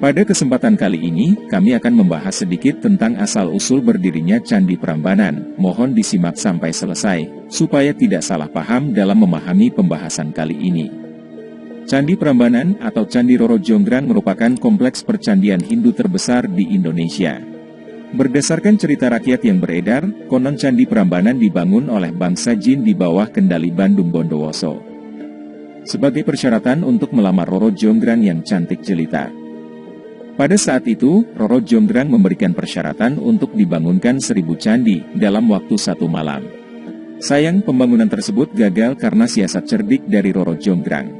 Pada kesempatan kali ini, kami akan membahas sedikit tentang asal-usul berdirinya Candi Prambanan. Mohon disimak sampai selesai, supaya tidak salah paham dalam memahami pembahasan kali ini. Candi Prambanan atau Candi Roro Jonggrang merupakan kompleks percandian Hindu terbesar di Indonesia. Berdasarkan cerita rakyat yang beredar, konon Candi Prambanan dibangun oleh bangsa Jin di bawah kendali Bandung Bondowoso. Sebagai persyaratan untuk melamar Roro Jonggrang yang cantik jelita. Pada saat itu, Roro Jonggrang memberikan persyaratan untuk dibangunkan 1000 candi dalam waktu 1 malam. Sayang, pembangunan tersebut gagal karena siasat cerdik dari Roro Jonggrang.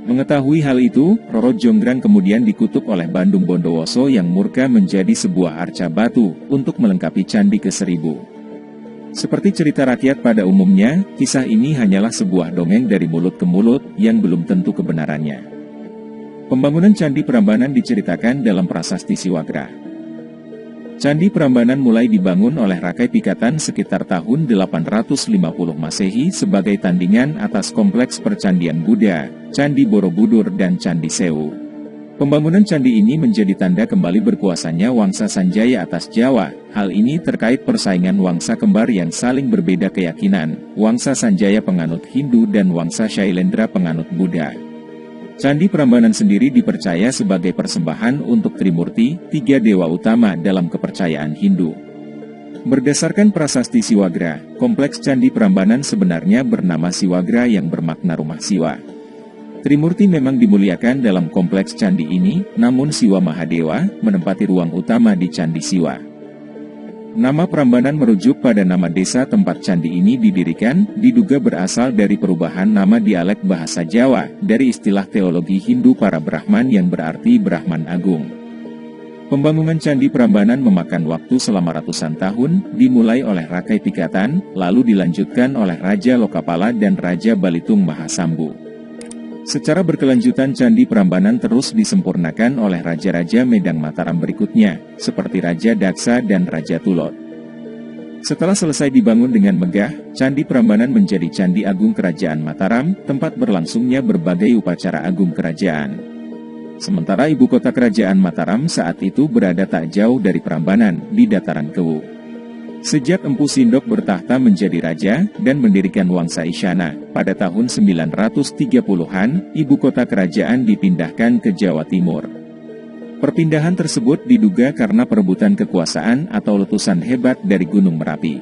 Mengetahui hal itu, Roro Jonggrang kemudian dikutuk oleh Bandung Bondowoso yang murka menjadi sebuah arca batu untuk melengkapi candi ke-1000. Seperti cerita rakyat pada umumnya, kisah ini hanyalah sebuah dongeng dari mulut ke mulut yang belum tentu kebenarannya. Pembangunan Candi Prambanan diceritakan dalam prasasti Siwagra. Candi Prambanan mulai dibangun oleh Rakai Pikatan sekitar tahun 850 Masehi sebagai tandingan atas kompleks percandian Buddha, Candi Borobudur dan Candi Sewu. Pembangunan candi ini menjadi tanda kembali berkuasanya Wangsa Sanjaya atas Jawa. Hal ini terkait persaingan wangsa kembar yang saling berbeda keyakinan, Wangsa Sanjaya penganut Hindu dan Wangsa Shailendra penganut Buddha. Candi Prambanan sendiri dipercaya sebagai persembahan untuk Trimurti, 3 dewa utama dalam kepercayaan Hindu. Berdasarkan prasasti Siwagra, kompleks Candi Prambanan sebenarnya bernama Siwagra yang bermakna rumah Siwa. Trimurti memang dimuliakan dalam kompleks candi ini, namun Siwa Mahadewa menempati ruang utama di Candi Siwa. Nama Prambanan merujuk pada nama desa tempat candi ini didirikan, diduga berasal dari perubahan nama dialek bahasa Jawa, dari istilah teologi Hindu para Brahman yang berarti Brahman Agung. Pembangunan Candi Prambanan memakan waktu selama ratusan tahun, dimulai oleh Rakai Pikatan, lalu dilanjutkan oleh Raja Lokapala dan Raja Balitung Mahasambu. Secara berkelanjutan Candi Prambanan terus disempurnakan oleh Raja-Raja Medang Mataram berikutnya, seperti Raja Daksa dan Raja Tulot. Setelah selesai dibangun dengan megah, Candi Prambanan menjadi Candi Agung Kerajaan Mataram, tempat berlangsungnya berbagai upacara agung kerajaan. Sementara ibu kota Kerajaan Mataram saat itu berada tak jauh dari Prambanan, di dataran Kewu. Sejak Empu Sindok bertahta menjadi raja dan mendirikan Wangsa Isyana, pada tahun 930-an, ibu kota kerajaan dipindahkan ke Jawa Timur. Perpindahan tersebut diduga karena perebutan kekuasaan atau letusan hebat dari Gunung Merapi.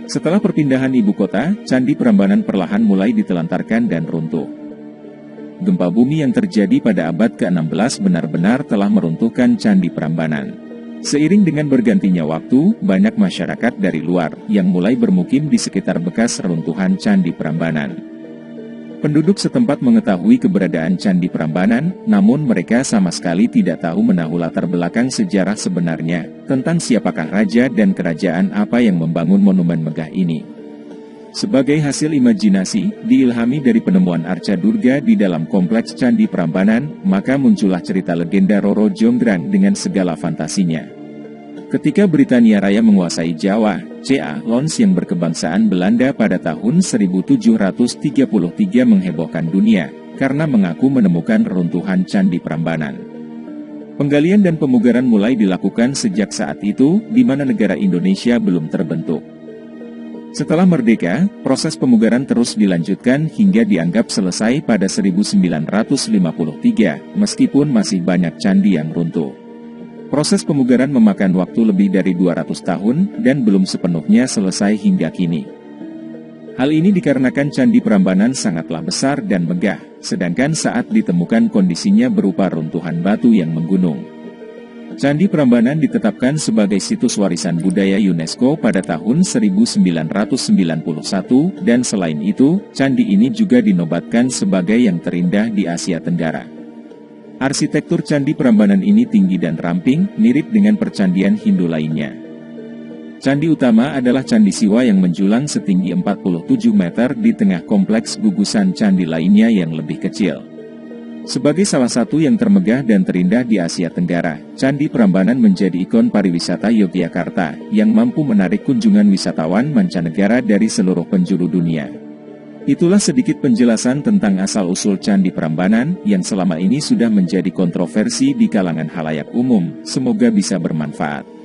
Setelah perpindahan ibu kota, Candi Prambanan perlahan mulai ditelantarkan dan runtuh. Gempa bumi yang terjadi pada abad ke-16 benar-benar telah meruntuhkan Candi Prambanan. Seiring dengan bergantinya waktu, banyak masyarakat dari luar yang mulai bermukim di sekitar bekas reruntuhan Candi Prambanan. Penduduk setempat mengetahui keberadaan Candi Prambanan, namun mereka sama sekali tidak tahu menahu latar belakang sejarah sebenarnya, tentang siapakah raja dan kerajaan apa yang membangun monumen megah ini. Sebagai hasil imajinasi, diilhami dari penemuan arca Durga di dalam kompleks Candi Prambanan, maka muncullah cerita legenda Roro Jonggrang dengan segala fantasinya. Ketika Britania Raya menguasai Jawa, C.A. Lons yang berkebangsaan Belanda pada tahun 1733 menghebohkan dunia, karena mengaku menemukan reruntuhan Candi Prambanan. Penggalian dan pemugaran mulai dilakukan sejak saat itu, di mana negara Indonesia belum terbentuk. Setelah merdeka, proses pemugaran terus dilanjutkan hingga dianggap selesai pada 1953, meskipun masih banyak candi yang runtuh. Proses pemugaran memakan waktu lebih dari 200 tahun, dan belum sepenuhnya selesai hingga kini. Hal ini dikarenakan Candi Prambanan sangatlah besar dan megah, sedangkan saat ditemukan kondisinya berupa runtuhan batu yang menggunung. Candi Prambanan ditetapkan sebagai situs warisan budaya UNESCO pada tahun 1991, dan selain itu, candi ini juga dinobatkan sebagai yang terindah di Asia Tenggara. Arsitektur Candi Prambanan ini tinggi dan ramping, mirip dengan percandian Hindu lainnya. Candi utama adalah Candi Siwa yang menjulang setinggi 47 meter di tengah kompleks gugusan candi lainnya yang lebih kecil. Sebagai salah satu yang termegah dan terindah di Asia Tenggara, Candi Prambanan menjadi ikon pariwisata Yogyakarta, yang mampu menarik kunjungan wisatawan mancanegara dari seluruh penjuru dunia. Itulah sedikit penjelasan tentang asal-usul Candi Prambanan yang selama ini sudah menjadi kontroversi di kalangan halayak umum. Semoga bisa bermanfaat.